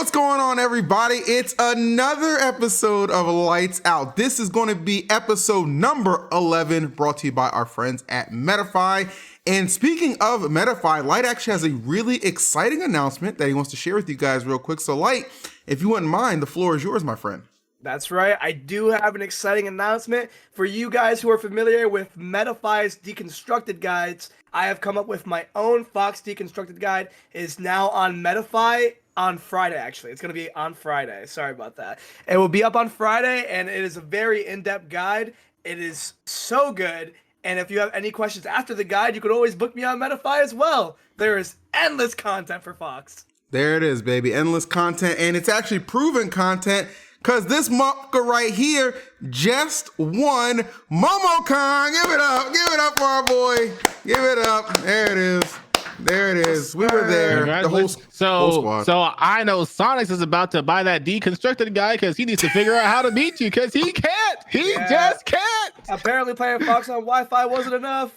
what's going on, everybody? It's another episode of Lights Out. This is going to be episode number 11, brought to you by our friends at Metafy. And speaking of Metafy, Light actually has a really exciting announcement that he wants to share with you guys real quick. So Light, if you wouldn't mind, the floor is yours, my friend. That's right. I do have an exciting announcement for you guys who are familiar with Metafy's deconstructed guides. I have come up with my own Fox deconstructed guide. It is now on Metafy on Friday, actually. It's going to be on Friday. Sorry about that. It will be up on Friday, and it is a very in-depth guide. It is so good. And if you have any questions after the guide, you could always book me on Metafy as well. There is endless content for Fox. There it is, baby. Endless content. And it's actually proven content, because this motherfucker right here just won Momocon. Give it up for our boy. Give it up. There it is. There it is. We were there. The whole squad. So I know Sonics is about to buy that deconstructed guy because he needs to figure out how to beat you because he can't. He just can't. Apparently playing Fox on Wi-Fi wasn't enough.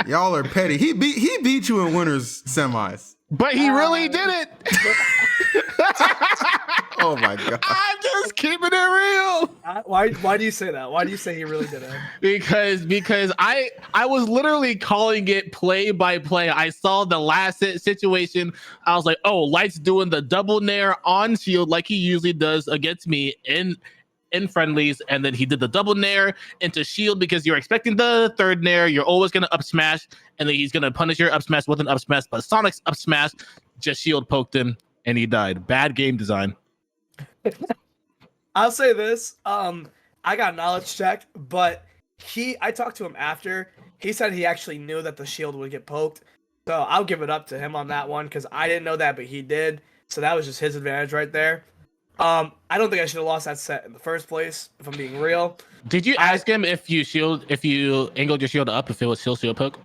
Y'all are petty. He beat you in winners semis. But he really did it. Oh my god! I'm just keeping it real. Why do you say that? Why do you say he really did it? Because I was literally calling it play by play. I saw the last situation. I was like, oh, Light's doing the double nair on shield like he usually does against me in friendlies, and then he did the double nair into shield because you're expecting the third nair. You're always gonna up smash, and then he's gonna punish your up smash with an up smash. But Sonic's up smash just shield poked him, and he died. Bad game design. I'll say this. I got knowledge checked, but I talked to him after. He said he actually knew that the shield would get poked. So I'll give it up to him on that one because I didn't know that, but he did. So that was just his advantage right there. I don't think I should have lost that set in the first place, if I'm being real. Did you ask him if you angled your shield up, if it was shield poke?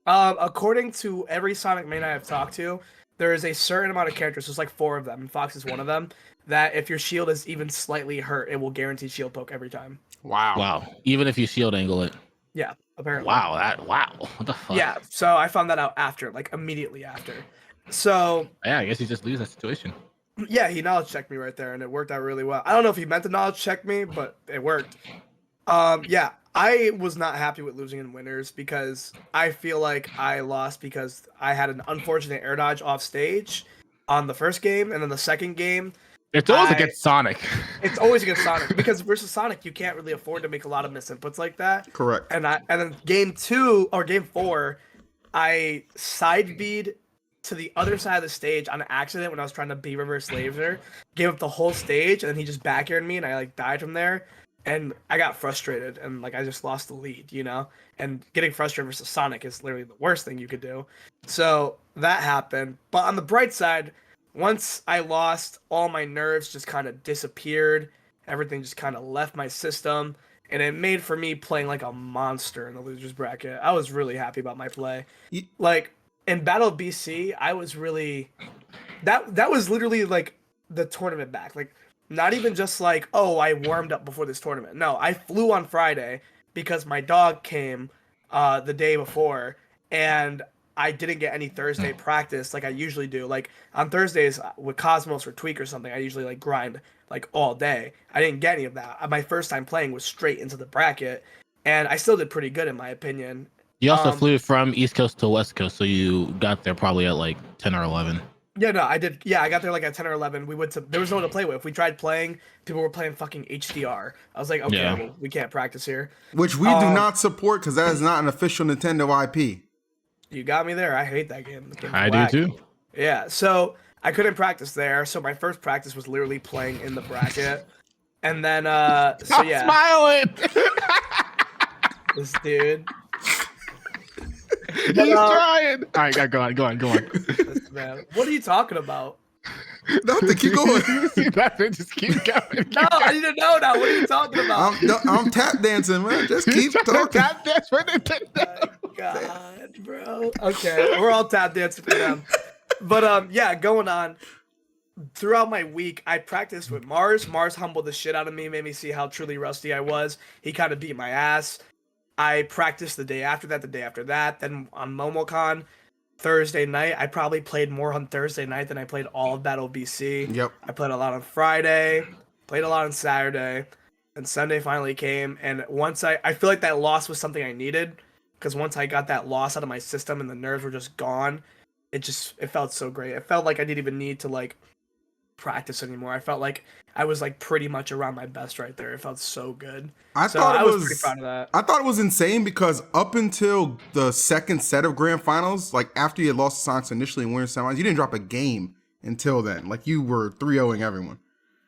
According to every Sonic main I have talked to, there is a certain amount of characters, there's like 4 of them, and Fox is one of them, that if your shield is even slightly hurt, it will guarantee shield poke every time. Wow. Even if you shield angle it. Yeah, apparently. Wow. What the fuck? Yeah, so I found that out after, like immediately after. So yeah, I guess you just lose that situation. Yeah, he knowledge checked me right there, and it worked out really well. I don't know if he meant to knowledge check me, but it worked. Yeah, I was not happy with losing in winners because I feel like I lost because I had an unfortunate air dodge off stage on the first game, and then the second game. It's always against Sonic. It's always against Sonic because versus Sonic, you can't really afford to make a lot of misinputs like that. Correct. And then game 4, I side bead to the other side of the stage on accident when I was trying to B reverse laser, gave up the whole stage, and then he just back aired me, and I like died from there, and I got frustrated, and like I just lost the lead, you know. And getting frustrated versus Sonic is literally the worst thing you could do. So that happened. But on the bright side, once I lost, all my nerves just kind of disappeared. Everything just kind of left my system, and it made for me playing like a monster in the losers bracket. I was really happy about my play. Like in Battle of BC, I was really that was literally like the tournament back. Like not even just like, oh, I warmed up before this tournament. No, I flew on Friday because my dog came the day before, and I didn't get any Thursday practice like I usually do. Like on Thursdays with Cosmos or Tweak or something, I usually like grind like all day. I didn't get any of that. My first time playing was straight into the bracket, and I still did pretty good in my opinion. You also flew from East Coast to West Coast, so you got there probably at like 10 or 11. Yeah, no, I did. Yeah, I got there like at 10 or 11. There was no one to play with. We tried playing. People were playing fucking HDR. I was like, okay, well, we can't practice here. Which we do not support because that is not an official Nintendo IP. You got me there. I hate that game. I do too. Yeah, so I couldn't practice there. So my first practice was literally playing in the bracket. And then, so yeah. Smiling! This dude. He's trying. All right, go on. Listen, man, what are you talking about? Nothing. Keep going. Just keep going. No, I need to know now. What are you talking about? I'm tap dancing, man. Just keep talking. Tap dance for Nintendo. Oh God, bro. Okay, we're all tap dancing for them. But yeah, going on. Throughout my week, I practiced with Mars. Mars humbled the shit out of me, made me see how truly rusty I was. He kind of beat my ass. I practiced the day after that, then on Momocon. Thursday night. I probably played more on Thursday night than I played all of Battle BC. Yep. I played a lot on Friday, played a lot on Saturday, and Sunday finally came. And once I feel like that loss was something I needed, because once I got that loss out of my system and the nerves were just gone, it felt so great. It felt like I didn't even need to like practice anymore. I felt like I was like pretty much around my best right there. It felt so good. I was pretty proud of that. I thought it was insane because up until the second set of grand finals, like after you had lost to Sonics initially in winter semis, you didn't drop a game until then. Like you were 3-0ing everyone.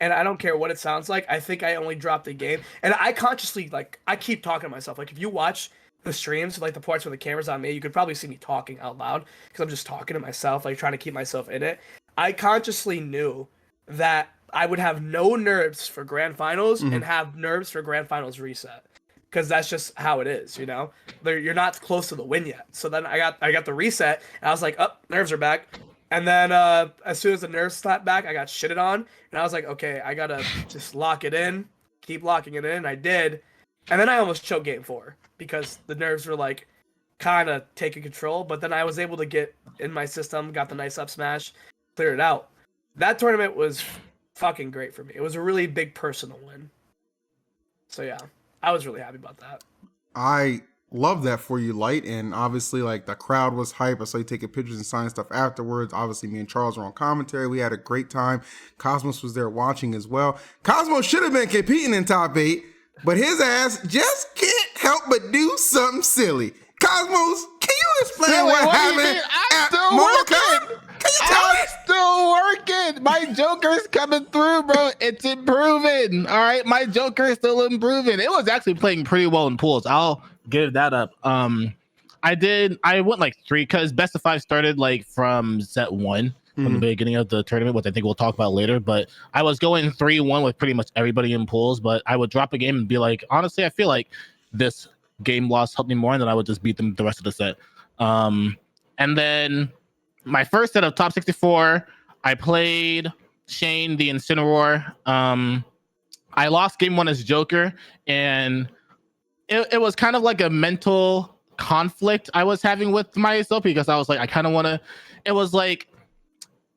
And I don't care what it sounds like. I think I only dropped a game. And I consciously, like, I keep talking to myself. Like, if you watch the streams, like the parts where the camera's on me, you could probably see me talking out loud because I'm just talking to myself, like trying to keep myself in it. I consciously knew that I would have no nerves for grand finals and have nerves for grand finals reset, because that's just how it is, you know. You're not close to the win yet. So then I got the reset, and I was like, nerves are back. And then as soon as the nerves slapped back, I got shitted on, and I was like, okay, I gotta just lock it in, keep locking it in. And I did, and then I almost choked game 4 because the nerves were like kind of taking control. But then I was able to get in my system, got the nice up smash, cleared it out. That tournament was fucking great for me. It was a really big personal win. So yeah, I was really happy about that. I love that for you, Light. And obviously, like, the crowd was hype. I saw you taking pictures and signing stuff afterwards. Obviously, me and Charles were on commentary. We had a great time. Cosmos was there watching as well. Cosmos should have been competing in top 8, but his ass just can't help but do something silly. Cosmos, can you explain what happened at Momocon? Can you tell me? Still working. My Joker's coming through, bro. It's improving. All right, my Joker is still improving. It was actually playing pretty well in pools. I'll give that up. I went like 3 because best of 5 started like from set 1 from the beginning of the tournament, which I think we'll talk about later. But I was going 3-1 with pretty much everybody in pools. But I would drop a game and be like, honestly, I feel like this game loss helped me more, and then I would just beat them the rest of the set. And then my first set of top 64, I played Shane the Incineroar. I lost game 1 as Joker, and it was kind of like a mental conflict I was having with myself, because I was like, I kind of want to. It was like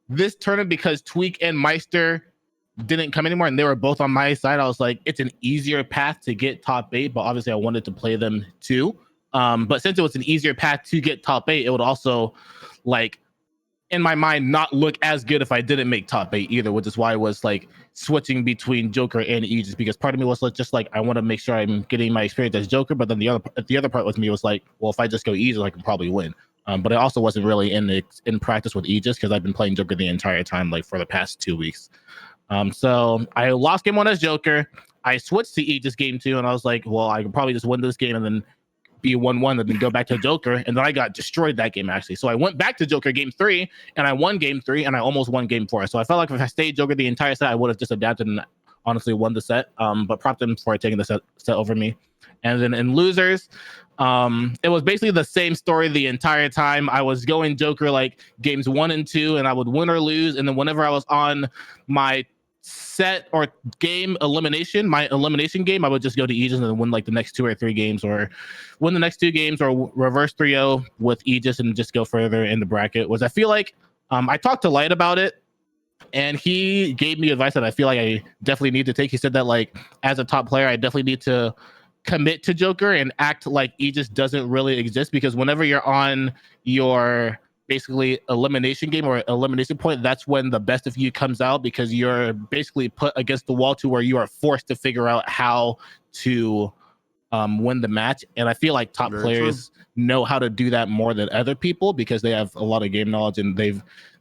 this tournament, because Tweak and Meister didn't come anymore and they were both on my side. I was like, it's an easier path to get top 8, but obviously I wanted to play them too. But since it was an easier path to get top 8, it would also, like, in my mind, not look as good if I didn't make top 8 either, which is why I was like switching between Joker and Aegis, because part of me was just like, I want to make sure I'm getting my experience as Joker, but then the other part with me was like, well, if I just go Aegis, I can probably win. But I also wasn't really in practice with Aegis because I've been playing Joker the entire time, like for the past 2 weeks. So I lost game 1 as Joker. I switched to Aegis game 2, and I was like, well, I could probably just win this game and then be 1-1 and then go back to Joker. And then I got destroyed that game, actually. So I went back to Joker game 3, and I won game 3, and I almost won game 4. So I felt like if I stayed Joker the entire set, I would have just adapted and honestly won the set. But propped them for taking the set over me. And then in losers, it was basically the same story the entire time. I was going Joker like games 1 and 2, and I would win or lose. And then whenever I was on my set or game elimination, my elimination game, I would just go to Aegis and then win like the next 2 or 3 games, or win the next 2 games, or reverse 3-0 with Aegis and just go further in the bracket. Was I feel like I talked to Light about it, and he gave me advice that I feel like I definitely need to take. He said that, like, as a top player, I definitely need to commit to Joker and act like Aegis doesn't really exist, because whenever you're on your basically elimination game or elimination point, that's when the best of you comes out, because you're basically put against the wall to where you are forced to figure out how to win the match. And I feel like top players know how to do that more than other people, because they have a lot of game knowledge and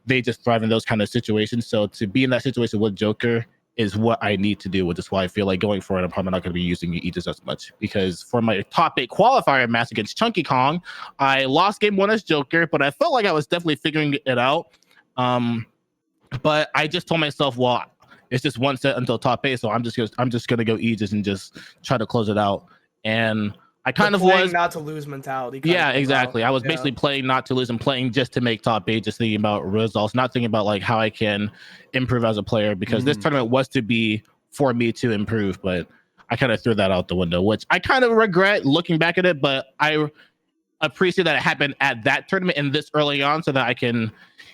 they just thrive in those kind of situations. So to be in that situation with Joker is what I need to do, which is why I feel like going for it, I'm probably not going to be using Aegis as much, because for my top 8 qualifier match against Chunky Kong, I lost game 1 as Joker, but I felt like I was definitely figuring it out. But I just told myself, well, it's just 1 set until top 8, so I'm just gonna go Aegis and just try to close it out. And I kind of was not to lose mentality. Yeah, exactly. I was basically playing not to lose and playing just to make top 8, just thinking about results, not thinking about like how I can improve as a player, because this tournament was to be for me to improve, but I kind of threw that out the window, which I kind of regret looking back at it. But appreciate that it happened at that tournament and this early on, so that I can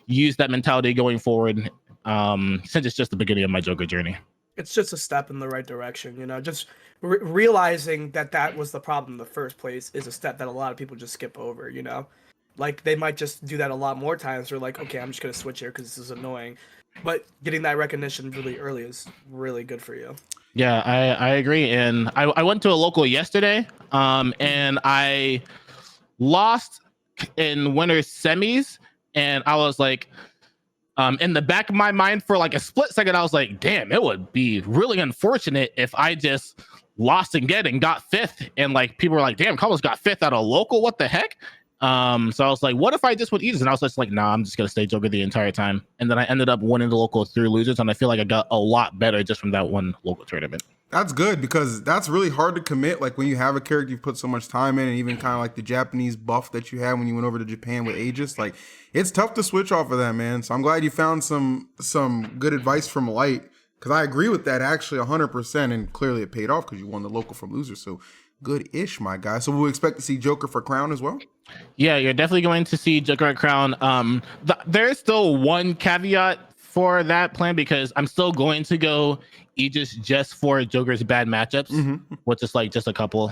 use that mentality going forward. Since it's just the beginning of my Joker journey. It's just a step in the right direction, you know. Just realizing that was the problem in the first place is a step that a lot of people just skip over, you know. Like they might just do that a lot more times. They're like, okay, I'm just gonna switch here because this is annoying. But getting that recognition really early is really good for you. Yeah, I agree. And I went to a local yesterday, and I lost in winners semis, and I was like, in the back of my mind for like a split second, I was like, damn, it would be really unfortunate if I just lost again and got fifth. And like people were like, damn, Carlos got fifth at a local. What the heck? So I was like, what if I just went Aegis? And I was just like, nah, I'm just gonna stay Joker the entire time. And then I ended up winning the local through losers, and I feel like I got a lot better just from that one local tournament. That's good because that's really hard to commit. Like when you have a character you put so much time in, and even kind of like the Japanese buff that you had when you went over to Japan with Aegis, like it's tough to switch off of that, man. So I'm glad you found some good advice from Light, because I agree with that actually 100%, and clearly it paid off because you won the local from losers. So good-ish, my guy. So we'll expect to see Joker for Crown as well? Yeah, you're definitely going to see Joker at Crown. There's still one caveat for that plan, because I'm still going to go Aegis just for Joker's bad matchups, which is like just a couple.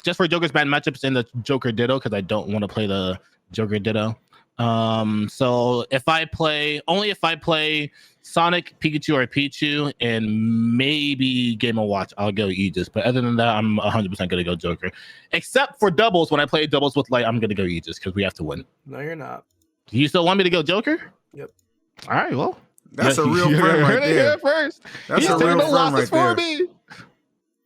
Just for Joker's bad matchups in the Joker Ditto, because I don't want to play the Joker Ditto. So if I play Sonic, Pikachu, or Pichu, and maybe Game & Watch, I'll go Aegis. But other than that, I'm 100% going to go Joker. Except for doubles. When I play doubles with Light, I'm going to go Aegis because we have to win. No, you're not. You still want me to go Joker? Yep. All right, well. That's a real friend right there. First. That's a real friend right there. Me.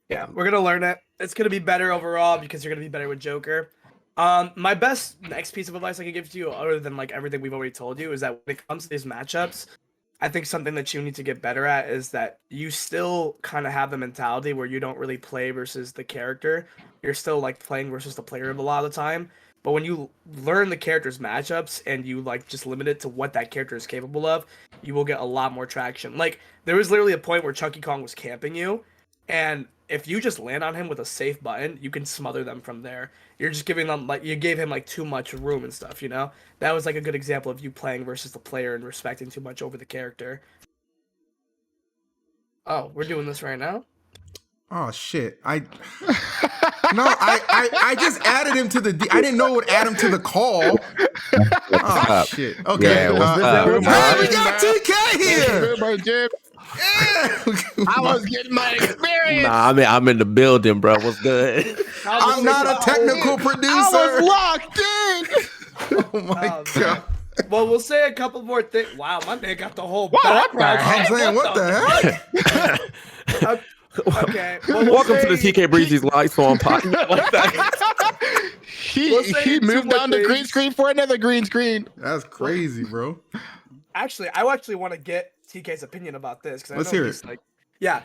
Yeah, we're going to learn it. It's going to be better overall because you're going to be better with Joker. My best next piece of advice I can give to you, other than like everything we've already told you, is that when it comes to these matchups, I think something that you need to get better at is that you still kind of have the mentality where you don't really play versus the character. You're still like playing versus the player a lot of the time. But when you learn the character's matchups and you like just limit it to what that character is capable of, you will get a lot more traction. Like there was literally a point where Chunky Kong was camping you, and if you just land on him with a safe button, you can smother them from there. You're just giving them like you gave him like too much room and stuff, you know? That was like a good example of you playing versus the player and respecting too much over the character. Oh, we're doing this right now? Oh shit. I just added him to the I didn't know it would add him to the call. Oh shit. Okay. Yeah, hey, we got TK here. I was getting my experience. Nah, I'm in the building, bro. What's good? I'm not a technical producer. I was locked in. Oh my god. Well, we'll say a couple more things. Wow, my man got the whole background. I'm saying, what the heck? Okay. Well, Welcome to the TK Breezy's Lights On podcast. Like that. He moved down the green screen for another green screen. That's crazy, bro. Actually, I actually want to get TK's opinion about this because Let's hear it. Like, yeah.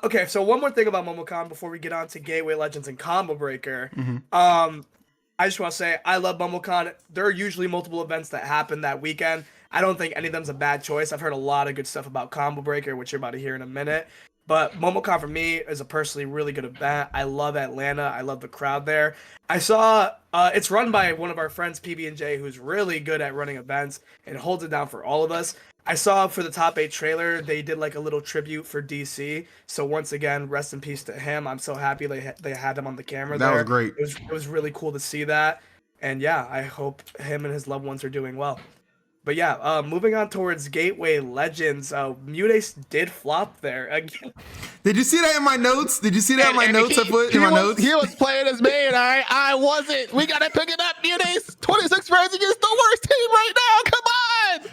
Okay. So one more thing about Momocon before we get on to Gateway Legends and Combo Breaker. I just want to say I love Momocon. There are usually multiple events that happen that weekend. I don't think any of them's a bad choice. I've heard a lot of good stuff about Combo Breaker, which you're about to hear in a minute. But Momocon for me is a personally really good event. I love Atlanta. I love the crowd there. I saw it's run by one of our friends, PB&J, who's really good at running events and holds it down for all of us. I saw for the top 8 trailer, they did like a little tribute for DC. So once again, rest in peace to him. I'm so happy they had him on the camera there. That was great. It was really cool to see that. And yeah, I hope him and his loved ones are doing well. But yeah, moving on towards Gateway Legends, Muteace did flop there again. Did you see that in my notes? Did you see that in my notes? I put in my notes. He was playing as main. I wasn't. We gotta pick it up, Muteace. 26 Rising is the worst team right now. Come on.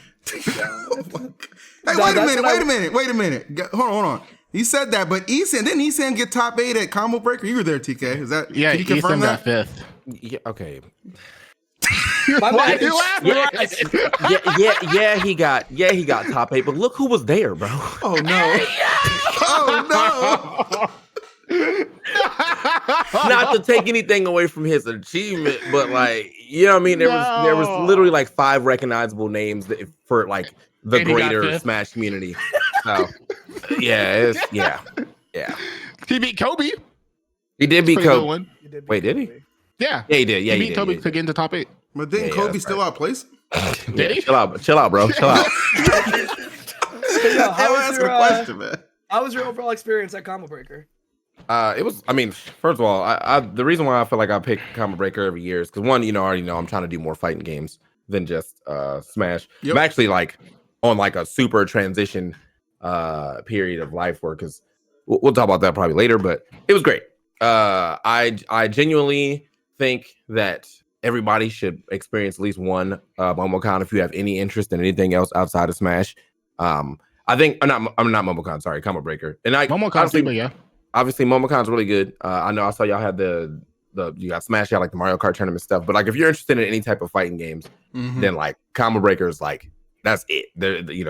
Hey, wait a minute. Hold on. You said that, but didn't ESAM get top 8 at Combo Breaker? You were there, TK. Is that? Yeah, can you confirm ESAM that? got 5th. Yeah, okay. Why are you laughing? He got top 8, but look who was there, bro. Oh no. Oh no. Not to take anything away from his achievement, but like, you know what I mean? There was literally like 5 recognizable names for like the greater Smash community. So yeah. He beat Kobe. He did beat Kobe. Wait, did he? Yeah, Yeah, he did. Yeah, he he beat did. Kobe Yeah, to get into top 8. But didn't Yeah, Kobe that's still outplace him? Did he? Chill out, bro. Chill out. Yeah, Hey, well, that's the question, man. how was your overall experience at Combo Breaker? It was. I mean, first of all, the reason why I feel like I pick Combo Breaker every year is because one, I already know I'm trying to do more fighting games than just Smash. Yep. I'm actually like on like a super transition period of life where because we'll talk about that probably later, but it was great. I genuinely think that everybody should experience at least one Momocon if you have any interest in anything else outside of Smash. I think I'm not Momocon, sorry, Combo Breaker. And Momocon, honestly, yeah. obviously Momocon's really good. I know I saw y'all had the you got Smash, y'all like the Mario Kart tournament stuff. But like if you're interested in any type of fighting games, then like Combo Breaker is like that's it. They're you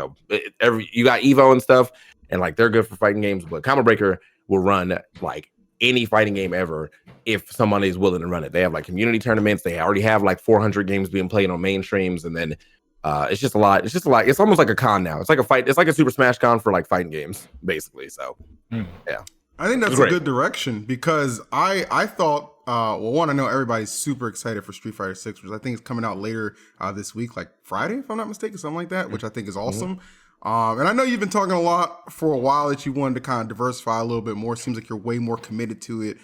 got Evo and stuff, and like they're good for fighting games. But Combo Breaker will run like any fighting game ever if somebody is willing to run it. They have like community tournaments. They already have like 400 games being played on mainstreams, and then it's just a lot. It's it's almost like a con now. It's like a fight. It's like a Super Smash Con for like fighting games, basically. So yeah. I think that's a good direction because I thought, well, one, I know everybody's super excited for Street Fighter 6, which I think is coming out later this week, like Friday, if I'm not mistaken, something like that, which I think is awesome. And I know you've been talking a lot for a while that you wanted to kind of diversify a little bit more. Seems like you're way more committed to it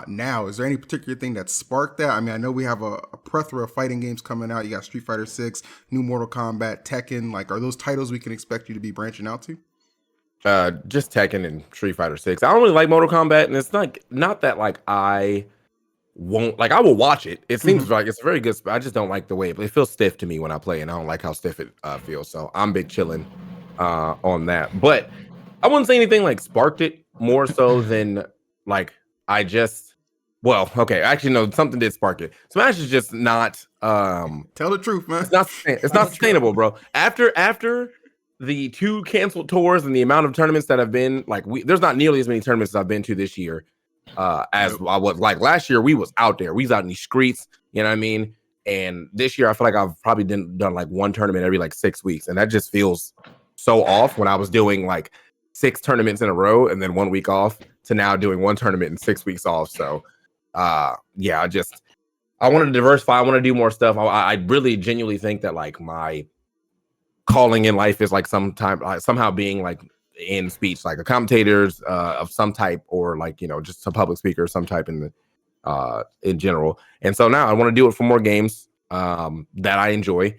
now. Is there any particular thing that sparked that? I mean, I know we have a plethora of fighting games coming out. You got Street Fighter 6, new Mortal Kombat, Tekken. Like, are those titles we can expect you to be branching out to? Just Tekken and Street Fighter 6. I don't really like Mortal Kombat, and it's not that like I won't like I will watch it. It seems like it's very good. I just don't like the way it feels stiff to me when I play, and I don't like how stiff it feels. So I'm big chilling on that. But I wouldn't say anything like sparked it more so than like I just okay, actually no, something did spark it. Smash is just not tell the truth, man. It's not sustainable, bro. After the 2 canceled tours and the amount of tournaments that have been like there's not nearly as many tournaments as I've been to this year as I was like last year. We was out there, we was out in these streets, you know what I mean? And this year I feel like I've probably done like 1 tournament every like 6 weeks, and that just feels so off when I was doing like 6 tournaments in a row and then 1 week off to now doing 1 tournament and 6 weeks off. So yeah, I wanted to diversify. I want to do more stuff. I really genuinely think that like my calling in life is like somehow being like in speech, like a commentators of some type, or like just a public speaker of some type in general. And so now I want to do it for more games that I enjoy,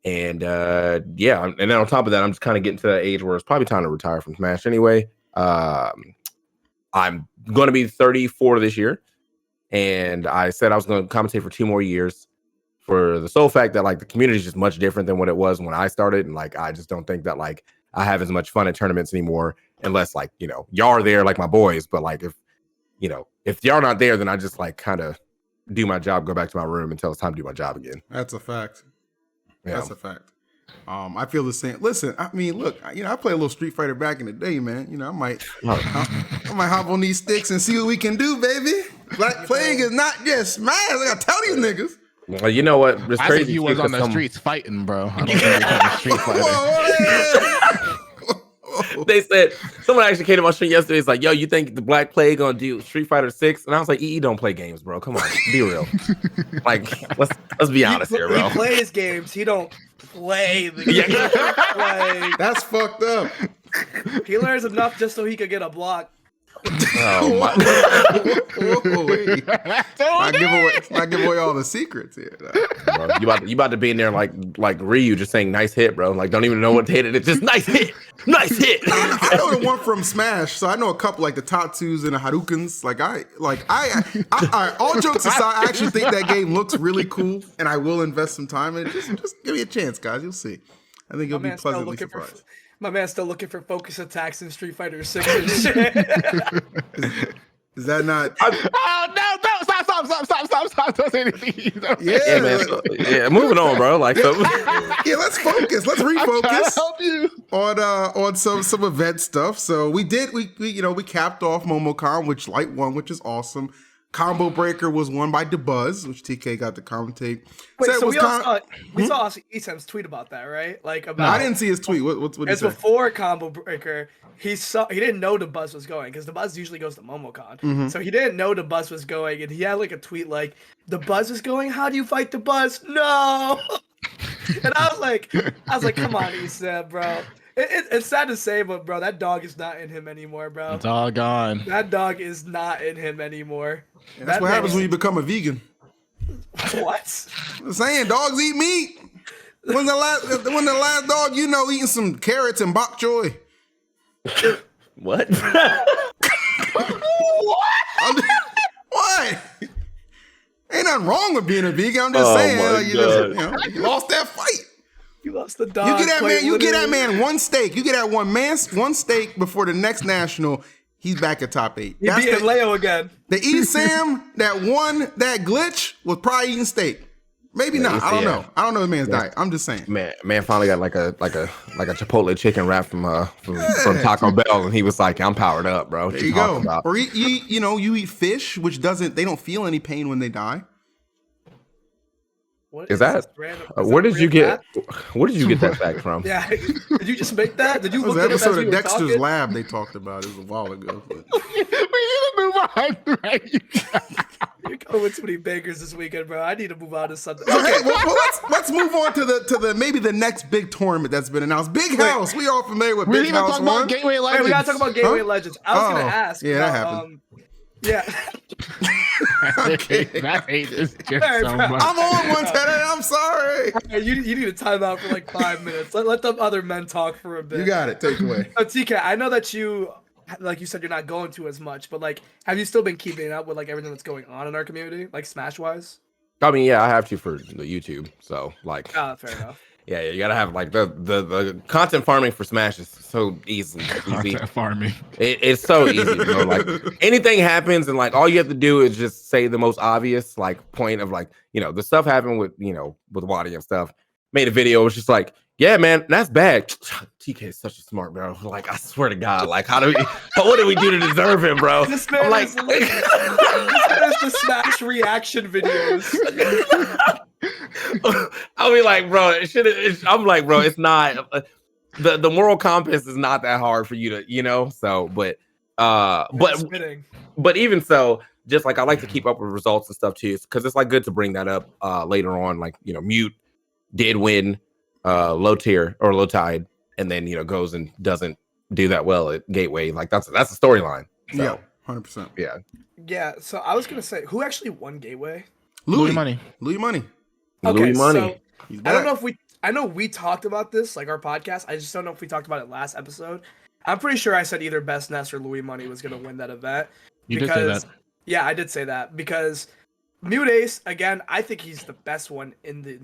and yeah. And then on top of that, I'm just kind of getting to that age where it's probably time to retire from Smash anyway. I'm going to be 34 this year, and I said I was going to commentate for 2 more years. For the sole fact that like the community is just much different than what it was when I started, and like I just don't think that like I have as much fun at tournaments anymore, unless like y'all are there like my boys. But like if y'all not there, then I just like kind of do my job, go back to my room until it's time to do my job again. That's a fact. Yeah. That's a fact. I feel the same. Listen, I mean, look, I played a little Street Fighter back in the day, man. I might hop on these sticks and see what we can do, baby. Like playing is not just Smash. I gotta tell these niggas. Well, you know what? It's I crazy. think you was on the streets fighting, bro. I don't think you was a street fighter. They said someone actually came to my stream yesterday. It's like, yo, you think the Black Plague gonna do Street Fighter 6? And I was like, EE don't play games, bro. Come on, be real. Like, let's be honest here, bro. He plays games. He don't play the game. Like, that's fucked up. He learns enough just so he could get a block. Oh my! I give away all the secrets here. Bro, you about to be in there like Ryu just saying nice hit, bro. Like don't even know what to hit it. It's just nice hit. I know the one from Smash, so I know a couple like the Tatsus and the Hadoukens. I all jokes aside, I actually think that game looks really cool, and I will invest some time in it. Just give me a chance, guys. You'll see. I think you'll be pleasantly surprised. My man's still looking for focus attacks in Street Fighter 6 and shit. Is that not? Oh no! Stop! Don't say anything. Yeah, man. Yeah, moving on, bro. Like, so. Yeah, let's focus. Let's refocus Help you. on some event stuff. So we capped off Momocon, which Light won, which is awesome. Combo Breaker was won by DeBuzz, which TK got to commentate. Wait, Said so was we saw ESAM's tweet about that, right? Like No, about I didn't see his tweet. What did he it's say? before Combo Breaker. He didn't know DeBuzz was going because DeBuzz usually goes to Momocon. So he didn't know DeBuzz was going, and he had like a tweet like, "DeBuzz is going. How do you fight DeBuzz? No!" And I was like, "Come on, ESAM, bro." It's sad to say, but bro, that dog is not in him anymore, bro. It's all gone. That dog is not in him anymore. Yeah, that's what happens when you become a vegan. What? I'm saying dogs eat meat. When the last dog you know eating some carrots and bok choy? What? What? Ain't nothing wrong with being a vegan. I'm just saying, my like, you lost that fight. You lost the dog. You get that man one steak. You get that one steak before the next national. He's back at top 8. He beat Leo again. The ESAM that won that glitch was probably eating steak. Maybe not. I don't know. I don't know the man's diet. I'm just saying. Man finally got like a Chipotle chicken wrap from Taco Bell, and he was like, "I'm powered up, bro." There you go. About? Or you eat fish, which they don't feel any pain when they die. What is that? Where did you get that fact from? Yeah, did you just make that? Did you look at an episode it of Dexter's Lab they talked about it was a while ago. But. We need to move on, right? You're going with too many bakers this weekend, bro. I need to move on to something. Okay, well let's move on to the maybe the next big tournament that's been announced. Big House. We all familiar with Big House. We about Gateway Legends. Wait, we gotta talk about Gateway Legends. I was gonna ask. Yeah, that happened. Yeah. Okay. I hate this so much. I'm on one today. I'm sorry. You need to time out for like 5 minutes. Let the other men talk for a bit. You got it. Take away. TK, I know that you said you're not going to as much, but like, have you still been keeping up with like everything that's going on in our community, like Smash wise? I mean, yeah, I have to for the YouTube. So like, fair enough. Yeah, you gotta have like the content farming for Smash is so easy. Content farming. It's so easy, bro. Like anything happens, and like all you have to do is just say the most obvious like point of like, the stuff happened with with Wadi and stuff. Made a video, it was just like, yeah, man, that's bad. TK is such a smart bro. Like I swear to God, like what did we do to deserve him, bro? This man like, is the Smash reaction videos. I'll be like, bro, I'm like, bro, it's not the moral compass is not that hard for you to, so, but even so, just like I like to keep up with results and stuff too, because it's like good to bring that up later on. Like, Mute did win low tier or low tide, and then goes and doesn't do that well at Gateway. Like that's a storyline. So, yeah, 100%. Yeah. So I was gonna say, who actually won Gateway? Louis Money. Okay, Louis Money. So I don't know if I know we talked about this, like our podcast. I just don't know if we talked about it last episode. I'm pretty sure I said either Best Nest or Louis Money was going to win that event. You did say that. Yeah, I did say that because Muteace, again, I think he's the best one in the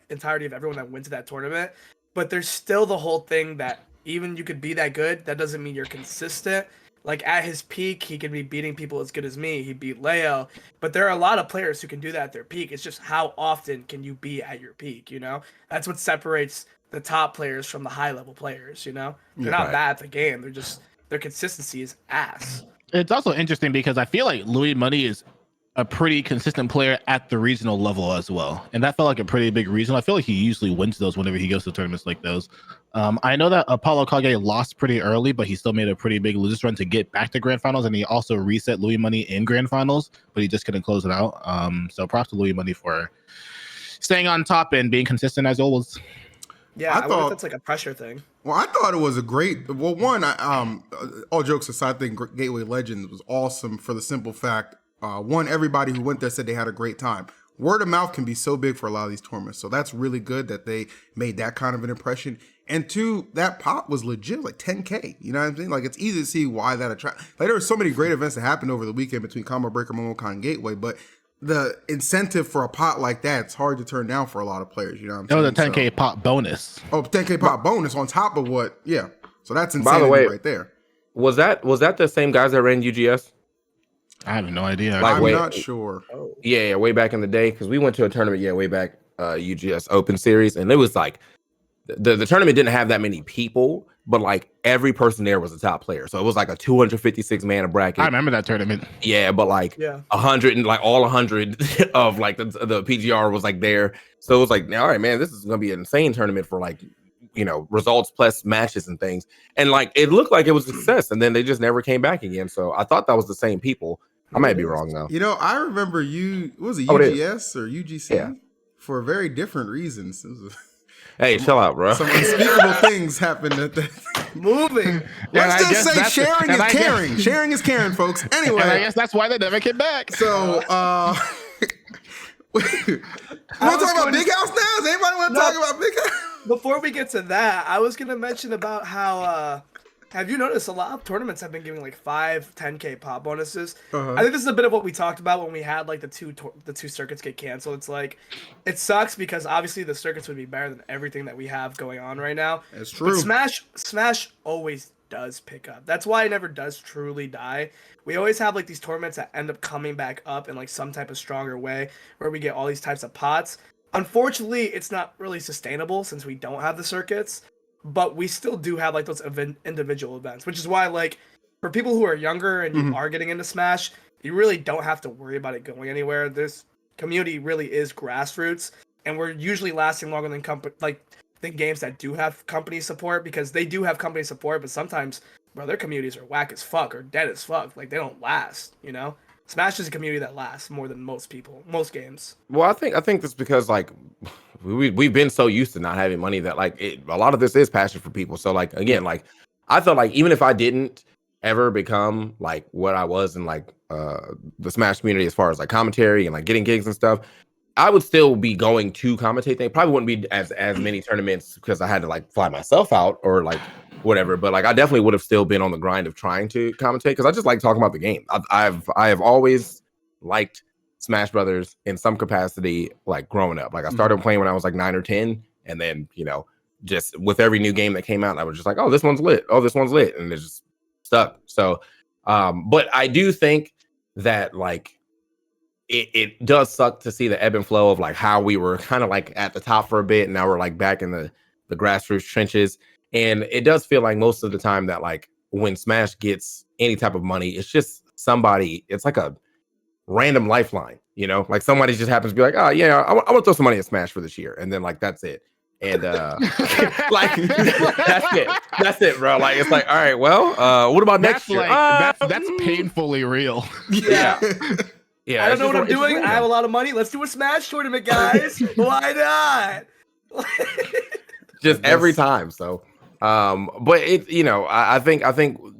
entirety of everyone that went to that tournament. But there's still the whole thing that even you could be that good, that doesn't mean you're consistent. Like at his peak, he could be beating people as good as me. He beat Leo, but there are a lot of players who can do that at their peak. It's just how often can you be at your peak? That's what separates the top players from the high level players. They're not bad at the game. Their consistency is ass. It's also interesting because I feel like Louis Money is a pretty consistent player at the regional level as well, and that felt like a pretty big reason. I feel like he usually wins those whenever he goes to tournaments like those. I know that Apollo Kage lost pretty early, but he still made a pretty big losers run to get back to grand finals, and he also reset Louis Money in grand finals, but he just couldn't close it out. So props to Louis Money for staying on top and being consistent as always. Yeah, I wonder if that's like a pressure thing. Well, I thought it was all jokes aside, I think Gateway Legends was awesome for the simple fact, one, everybody who went there said they had a great time. Word of mouth can be so big for a lot of these tournaments, so that's really good that they made that kind of an impression. And two, that pop was legit, like 10K. You know what I'm saying? Like, it's easy to see why that attract. Like, there were so many great events that happened over the weekend between Combo Breaker, Momocon, and Gateway, but the incentive for a pot like that, it's hard to turn down for a lot of players. You know what I'm saying? That was a 10K pop bonus. Oh, 10K pop bonus on top of what? Yeah. So that's insanity. By the way, right there. Was that the same guys that ran UGS? I have no idea. I'm not sure. Yeah, way back in the day, because we went to a tournament, way back, UGS Open Series, and it was like the tournament didn't have that many people, but like every person there was a top player. So it was like a 256 man bracket. I remember that tournament. Yeah, but like 100 and like all 100 of like the PGR was like there. So it was like, all right, man, this is gonna be an insane tournament for like, you know, results plus matches and things. And like it looked like it was a success, and then they just never came back again. So I thought that was the same people. I might be wrong though. You know, I remember was it UGS or UGC for very different reasons. It was hey, chill out, bro. Some unspeakable things happened at the moving. Let's just say sharing is caring. Sharing is caring, folks. Anyway, and I guess that's why they never came back. So, want to talk about Big House now? Does anybody want to talk about Big House? Before we get to that, I was gonna mention about how have you noticed a lot of tournaments have been giving like 5, 10K pop bonuses? I think this is a bit of what we talked about when we had like the two circuits get canceled. It's like it sucks because obviously the circuits would be better than everything that we have going on right now. It's true. But Smash always does pick up. That's why it never does truly die. We always have like these tournaments that end up coming back up in like some type of stronger way where we get all these types of pots. Unfortunately, it's not really sustainable since we don't have the circuits, but we still do have like those individual events, which is why like for people who are younger and you are getting into Smash, you really don't have to worry about it going anywhere. This community really is grassroots, and we're usually lasting longer than games that do have company support, because they do have company support, but sometimes, bro, their communities are whack as fuck or dead as fuck. Like they don't last, you know? Smash is a community that lasts more than most games. Well, I think that's because like we've been so used to not having money that like a lot of this is passion for people. So like again, like I felt like even if I didn't ever become like what I was in like the Smash community as far as like commentary and like getting gigs and stuff, I would still be going to commentate. They probably wouldn't be as many tournaments because I had to like fly myself out or like whatever, but like I definitely would have still been on the grind of trying to commentate because I just like talking about the game. I have always liked Smash Brothers in some capacity, like growing up. Like I started playing when I was like 9 or 10, and then you know, just with every new game that came out, I was just like, oh, this one's lit. Oh, this one's lit, and it just stuck. So, but I do think that like it does suck to see the ebb and flow of like how we were kind of like at the top for a bit, and now we're like back in the grassroots trenches. And it does feel like most of the time that like when Smash gets any type of money, it's just somebody, it's like a random lifeline, you know, like somebody just happens to be like, oh yeah, I want to throw some money at Smash for this year. And then like, that's it. And like, that's it, bro. Like, it's like, all right, well, what about next year? Like, that's painfully real. Yeah. Yeah. I don't know what I'm doing. I have a lot of money. Let's do a Smash tournament, guys. Why not? Just every time. So, but it, you know, I think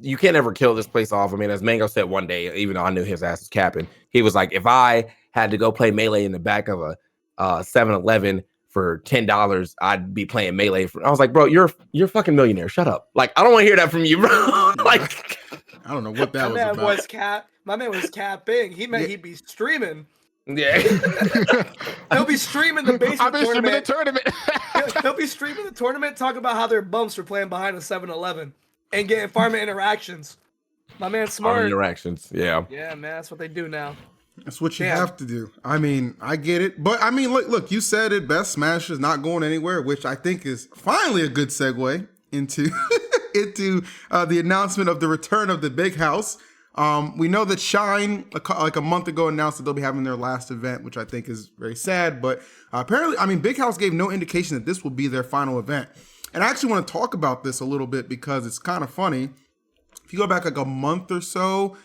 you can't ever kill this place off. I mean, as Mango said one day, even though I knew his ass was capping, he was like, if I had to go play Melee in the back of a 7-Eleven for $10, I'd be playing Melee. I was like, bro, you're a fucking millionaire. Shut up. Like, I don't want to hear that from you, bro. Like, I don't know what that was about. My man was capping. He meant he'd be streaming. Yeah. He'll be streaming the basement tournament. He'll be streaming the tournament, talking about how they're bumps for playing behind a 7-Eleven and getting farming interactions. My man's smart. Farming interactions, yeah. Yeah, man, that's what they do now. That's what you have to do. I mean, I get it. But I mean, look, you said it best. Smash is not going anywhere, which I think is finally a good segue into the announcement of the return of the Big House. We know that Shine, like a month ago, announced that they'll be having their last event, which I think is very sad. But apparently, I mean, Big House gave no indication that this will be their final event. And I actually want to talk about this a little bit because it's kind of funny. If you go back like a month or so,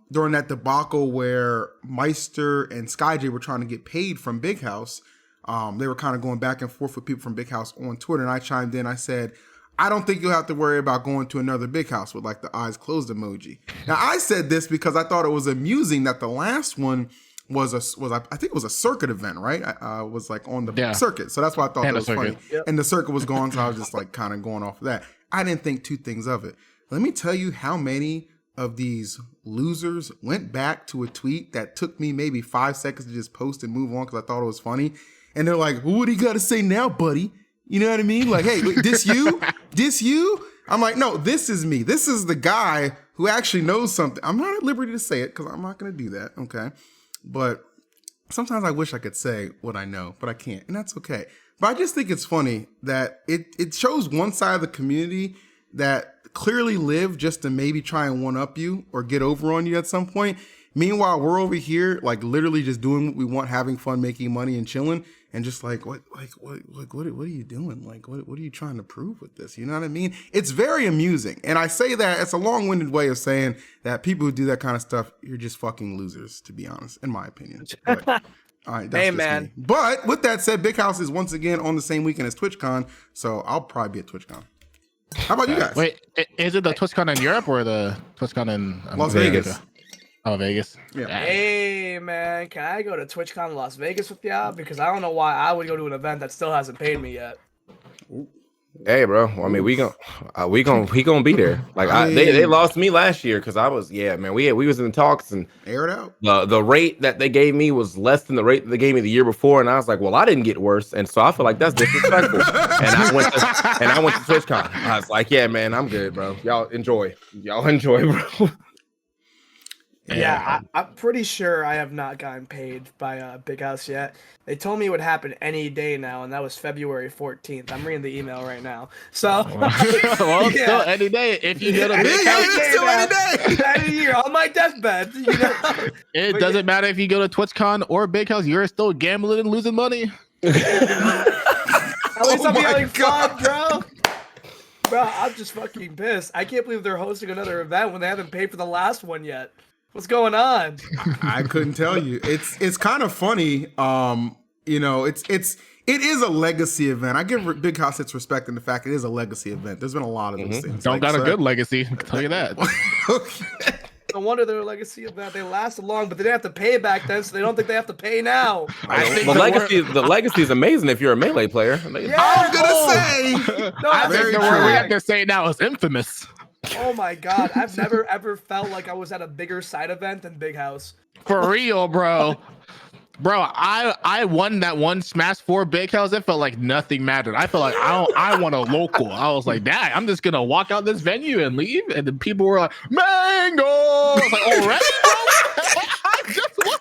during that debacle where Meister and SkyJ were trying to get paid from Big House, they were kind of going back and forth with people from Big House on Twitter. And I chimed in, I said, I don't think you'll have to worry about going to another Big House with like the eyes closed emoji. Now I said this because I thought it was amusing that the last one was I think it was a circuit event, right? I was like on the circuit. So that's why I thought that was funny. Yep. And the circuit was gone. So I was just like kind of going off of that. I didn't think two things of it. Let me tell you how many of these losers went back to a tweet that took me maybe 5 seconds to just post and move on because I thought it was funny. And they're like, what do you got to say now, buddy? You know what I mean? Like, hey, this you? This you? I'm like, no, this is me. This is the guy who actually knows something. I'm not at liberty to say it because I'm not going to do that, okay? But sometimes I wish I could say what I know, but I can't, and that's okay. But I just think it's funny that it shows one side of the community that clearly live just to maybe try and one up you or get over on you at some point. Meanwhile, we're over here like literally just doing what we want, having fun, making money, and chilling, and just like what are you doing? Like what are you trying to prove with this? You know what I mean? It's very amusing, and I say that it's a long-winded way of saying that people who do that kind of stuff, you're just fucking losers, to be honest, in my opinion. But, all right, that's hey just man. me. But with that said, Big House is once again on the same weekend as TwitchCon, so I'll probably be at TwitchCon. How about you guys? Wait, is it the TwitchCon in Europe or the TwitchCon in Las Vegas? Oh, Vegas. Yeah. Hey man, can I go to TwitchCon Las Vegas with y'all? Because I don't know why I would go to an event that still hasn't paid me yet. Hey, bro. I mean, we gonna be there. Like they lost me last year because I was man. We was in talks and Air it out. The rate that they gave me was less than the rate that they gave me the year before, and I was like, well, I didn't get worse, and so I feel like that's disrespectful. and I went to TwitchCon. I was like, yeah, man, I'm good, bro. Y'all enjoy, bro. Yeah, I'm pretty sure I have not gotten paid by Big House yet. They told me it would happen any day now, and that was February 14th. I'm reading the email right now. So, well, yeah. still any day if you go to Big House. Still any day. Any year on my deathbed. You know? It doesn't matter if you go to TwitchCon or Big House. You're still gambling and losing money. At least I'm having fun, bro. Bro, I'm just fucking pissed. I can't believe they're hosting another event when they haven't paid for the last one yet. What's going on? I couldn't tell you. It's kind of funny. You know, it is a legacy event. I give Big House its respect in the fact it is a legacy event. There's been a lot of those things. Don't got a good legacy, I can tell you that. Okay. No wonder they're a legacy event. They lasted long, but they didn't have to pay back then, so they don't think they have to pay now. I think The legacy is amazing if you're a Melee player. Yeah. I was gonna say. No, I think Very the true. word we have to say now is infamous. Oh my god, I've never ever felt like I was at a bigger side event than Big House. For real, bro. Bro, I won that one Smash 4 Big House. It felt like nothing mattered. I felt like I want a local. I was like, dang, I'm just gonna walk out this venue and leave. And then people were like, Mango! I was like, already, bro? I just won.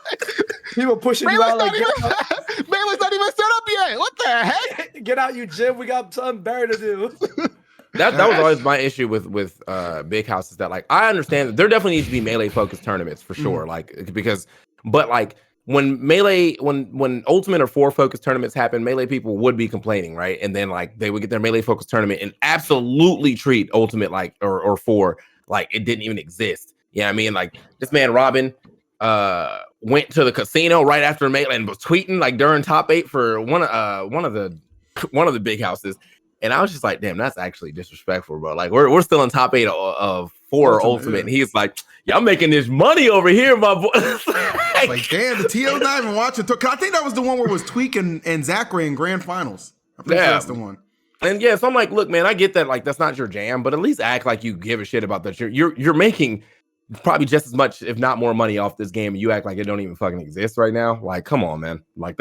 People pushing you out like, Melee's not even set up yet. What the heck? get out, you Jim. We got something better to do. That was always my issue with Big House, is that like I understand that there definitely needs to be Melee focused tournaments for sure, like but like when Melee when Ultimate or 4 focused tournaments happen, Melee people would be complaining, right? And then like they would get their Melee focused tournament and absolutely treat Ultimate like or 4 like it didn't even exist. You know what I mean? Like this man Robin went to the casino right after Melee and was tweeting like during top 8 for one of the Big Houses. And I was just like, damn, that's actually disrespectful, bro. Like, we're still in top 8 of 4 Ultimate. Yeah. And he's like, y'all making this money over here, my boy. Like, damn, the TO's not even watching. I think that was the one where it was Tweak and Zachary in grand finals. I'm pretty sure that's the one. And yeah, so I'm like, look, man, I get that, like, that's not your jam, but at least act like you give a shit about that. You're making probably just as much, if not more money off this game, and you act like it don't even fucking exist right now. Like, come on, man. Like,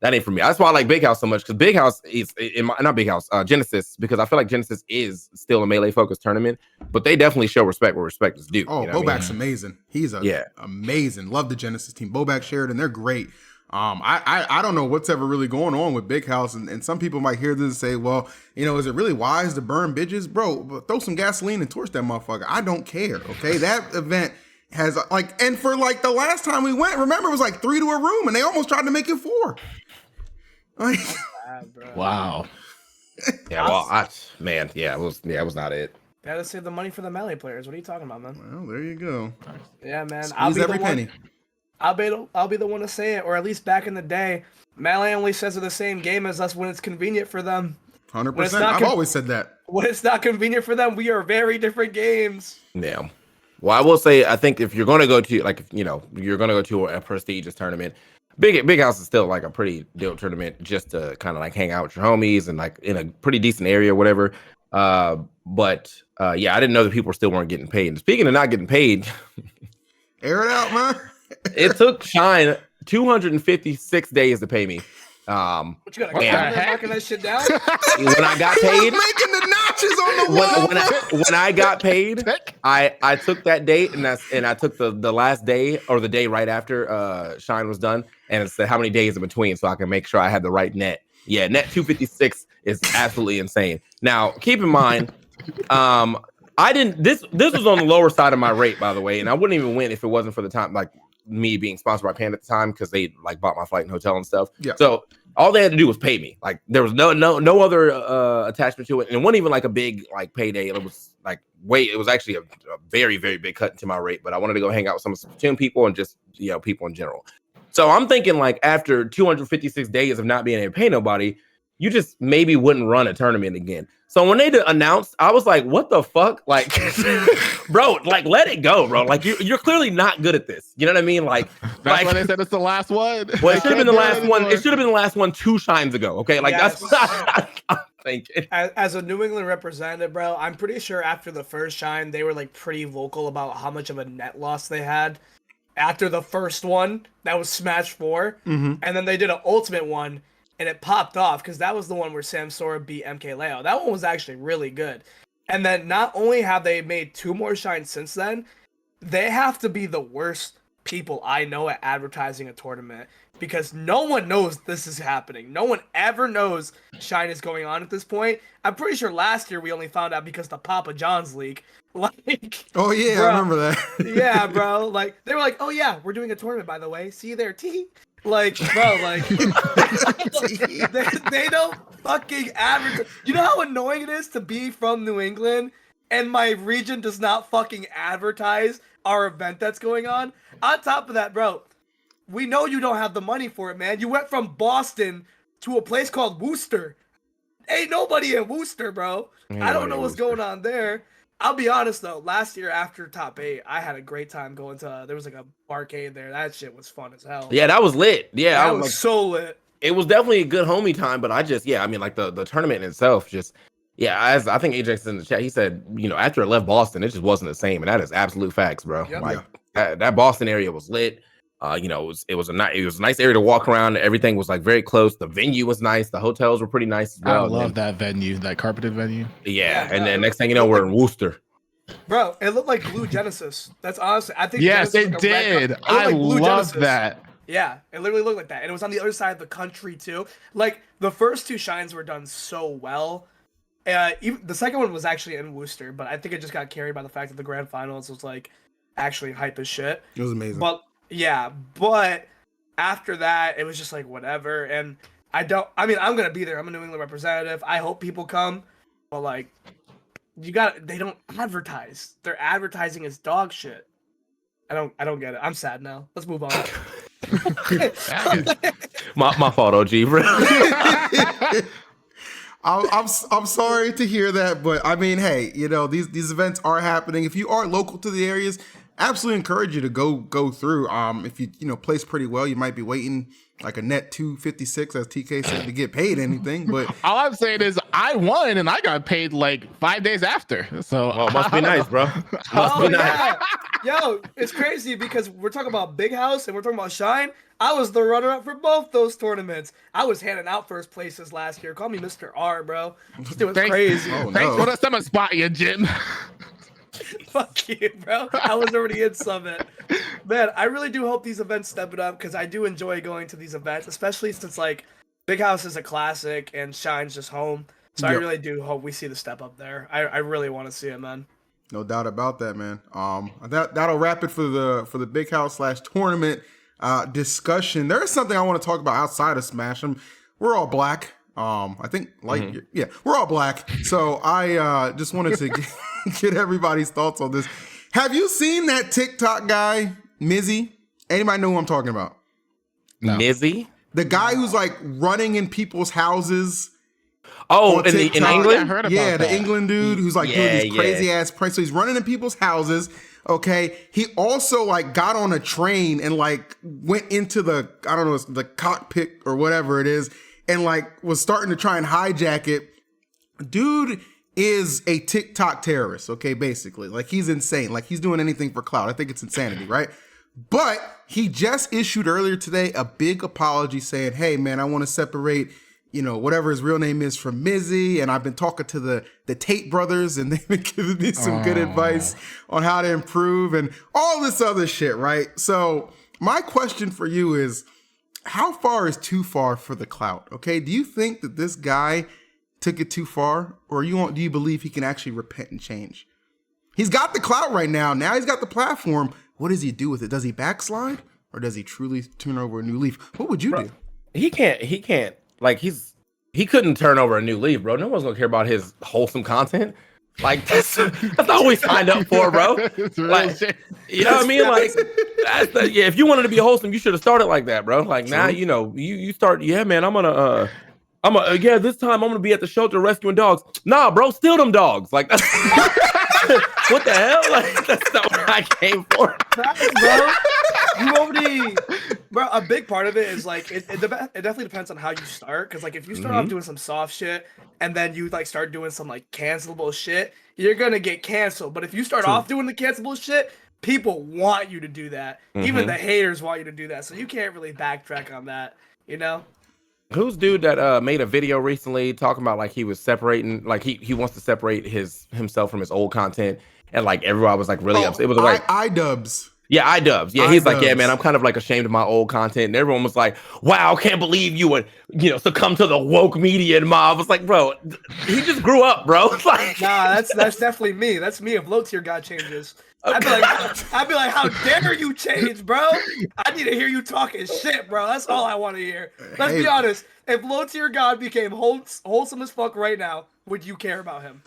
that ain't for me. That's why I like Big House so much, because Big House is not Big House, Genesis, because I feel like Genesis is still a Melee focused tournament, but they definitely show respect where respect is due. Oh, you know Bobak's amazing. He's amazing. Love the Genesis team. Bobak Sheridan, they're great. I don't know what's ever really going on with Big House, and some people might hear this and say, well, you know, is it really wise to burn bitches? Bro, throw some gasoline and torch that motherfucker. I don't care, okay? That event has, like, and for, like, the last time we went, remember, it was, like, 3 to a room, and they almost tried to make it 4. Like, wow. Yeah, well, it was not it. Gotta save the money for the Melee players. What are you talking about, man? well, there you go. Yeah, man. Squeeze every penny. I'll be the one to say it, or at least back in the day, Melee only says they're the same game as us when it's convenient for them. 100%. I've always said that. When it's not convenient for them, we are very different games. Yeah. Well, I will say, I think if you're going to go to, like, you know, you're going to go to a prestigious tournament, Big House is still like a pretty dope tournament just to kind of like hang out with your homies and like in a pretty decent area or whatever. But yeah, I didn't know that people still weren't getting paid. And speaking of not getting paid, air it out, man. It took Shine 256 days to pay me. What you got? Knocking that shit down. When I got paid, making the notches on the wall. when I got paid, I took that date and I took the last day or the day right after Shine was done, and it said how many days in between, so I can make sure I had the right net. Yeah, net 256 is absolutely insane. Now, keep in mind, I didn't. This was on the lower side of my rate, by the way, and I wouldn't even win if it wasn't for the time, like me being sponsored by Panda at the time, because they like bought my flight and hotel and stuff. Yeah. So all they had to do was pay me. Like there was no other attachment to it, and it wasn't even like a big like payday. It was like it was actually a very, very big cut into my rate. But I wanted to go hang out with some Splatoon people and just people in general. So I'm thinking like after 256 days of not being able to pay nobody, you just maybe wouldn't run a tournament again. So when they announced, I was like, what the fuck? Like, bro, like, let it go, bro. Like, you're clearly not good at this. You know what I mean? Like, that's why they said it's the last one. Well, it should have been the last one. It should have been the last one 2 shines ago. Okay. Like, yes. That's what I'm thinking. As a New England representative, bro, I'm pretty sure after the first shine, they were like pretty vocal about how much of a net loss they had. After the first one, that was Smash 4. Mm-hmm. And then they did an ultimate one. And it popped off because that was the one where Sam Sora beat MK Leo. That one was actually really good. And then not only have they made 2 more shines since then, they have to be the worst people I know at advertising a tournament because no one knows this is happening. No one ever knows shine is going on at this point. I'm pretty sure last year we only found out because the Papa John's leak. Like, oh yeah, bro, I remember that. yeah, bro. Like they were like, oh yeah, we're doing a tournament by the way. See you there, T. Like, bro, like, they don't fucking advertise. You know how annoying it is to be from New England and my region does not fucking advertise our event that's going on? On top of that, bro, we know you don't have the money for it, man. You went from Boston to a place called Worcester. Ain't nobody in Worcester, bro. I don't know what's going on there. I'll be honest though, last year after top 8, I had a great time going to there was like a barcade there. That shit was fun as hell. Yeah, that was lit. Yeah, that was like, so lit. It was definitely a good homie time, but I mean like the tournament itself just as I think Ajax in the chat, he said, after it left Boston, it just wasn't the same. And that is absolute facts, bro. Yep. Like that Boston area was lit. It was a nice area to walk around. Everything was like very close. The venue was nice. The hotels were pretty nice as well. I love that venue, that carpeted venue. Yeah, and then next thing you know, we're in Worcester. Bro, it looked like Blue Genesis. That's honestly, I think. Yes, Genesis it did. I love that. Yeah, it literally looked like that, and it was on the other side of the country too. Like the first 2 shines were done so well. Even the second one was actually in Worcester, but I think it just got carried by the fact that the grand finals was like actually hype as shit. It was amazing. But after that, it was just like whatever. And I'm gonna be there. I'm a New England representative. I hope people come, but like, they don't advertise. Their advertising is dog shit. I don't get it. I'm sad now. Let's move on. my fault, OG, bro. I'm sorry to hear that, but I mean, hey, these events are happening. If you are local to the areas, absolutely encourage you to go through. If you place pretty well, you might be waiting like a net 256, as TK said, to get paid anything. But all I'm saying is I won and I got paid like 5 days after. So must be nice, bro. Must be nice. Yo, it's crazy because we're talking about Big House and we're talking about Shine. I was the runner-up for both those tournaments. I was handing out first places last year. Call me Mr. R, bro. It was crazy. Oh, Thanks for the summer spot, you Jim. Fuck you, bro. I was already in Summit. Man, I really do hope these events step it up because I do enjoy going to these events, especially since like Big House is a classic and Shine's just home. So I really do hope we see the step up there. I really want to see it, man. No doubt about that, man. That'll wrap it for the Big House / tournament discussion. There is something I want to talk about outside of Smash. We're all black. I think we're all black. So I just wanted to get everybody's thoughts on this. Have you seen that TikTok guy, Mizzy? Anybody know who I'm talking about? No. Mizzy? The guy who's like running in people's houses. Oh, in England? I heard about the that. England dude who's like doing these crazy ass pranks. So he's running in people's houses. Okay. He also like got on a train and like went into the cockpit or whatever it is and like was starting to try and hijack it. Dude is a TikTok terrorist. Okay. Basically, like he's insane. Like he's doing anything for clout. I think it's insanity, right? But he just issued earlier today a big apology saying, hey man, I want to separate whatever his real name is from Mizzy, and I've been talking to the Tate brothers, and they've been giving me some good advice on how to improve and all this other shit, right? So my question for you is, how far is too far for the clout? Okay, do you think that this guy took it too far, or do you believe he can actually repent and change? He's got the clout right now. Now he's got the platform. What does he do with it? Does he backslide, or does he truly turn over a new leaf? What would you do? He can't. Like he couldn't turn over a new leaf, bro. No one's gonna care about his wholesome content. Like that's not what we signed up for, bro. Like, you know what I mean? Like, if you wanted to be wholesome, you should have started like that, bro. Like now, you know, you start. Yeah, man, this time I'm gonna be at the shelter rescuing dogs. Nah, bro, steal them dogs. Like that's what the hell? Like that's not what I came for, bro. You already, bro. A big part of it is like it definitely depends on how you start. Because like if you start off doing some soft shit and then you like start doing some like cancelable shit, you're gonna get canceled. But if you start off doing the cancelable shit, people want you to do that. Even the haters want you to do that. So you can't really backtrack on that. You know. Who's dude that made a video recently talking about like he was separating, like he wants to separate himself from his old content, and like everyone was like really upset. It was like iDubbbz. Yeah, iDubbbz. Yeah, he's like, yeah, man, I'm kind of like ashamed of my old content, and everyone was like, wow, can't believe you would, succumb to the woke media and mob. I was like, bro, he just grew up, bro. Like, nah, that's definitely me. That's me if low tier guy changes. I'd be like, how dare you change, bro? I need to hear you talking shit, bro. That's all I want to hear. Let's be honest. If low tier God became wholesome as fuck right now, would you care about him?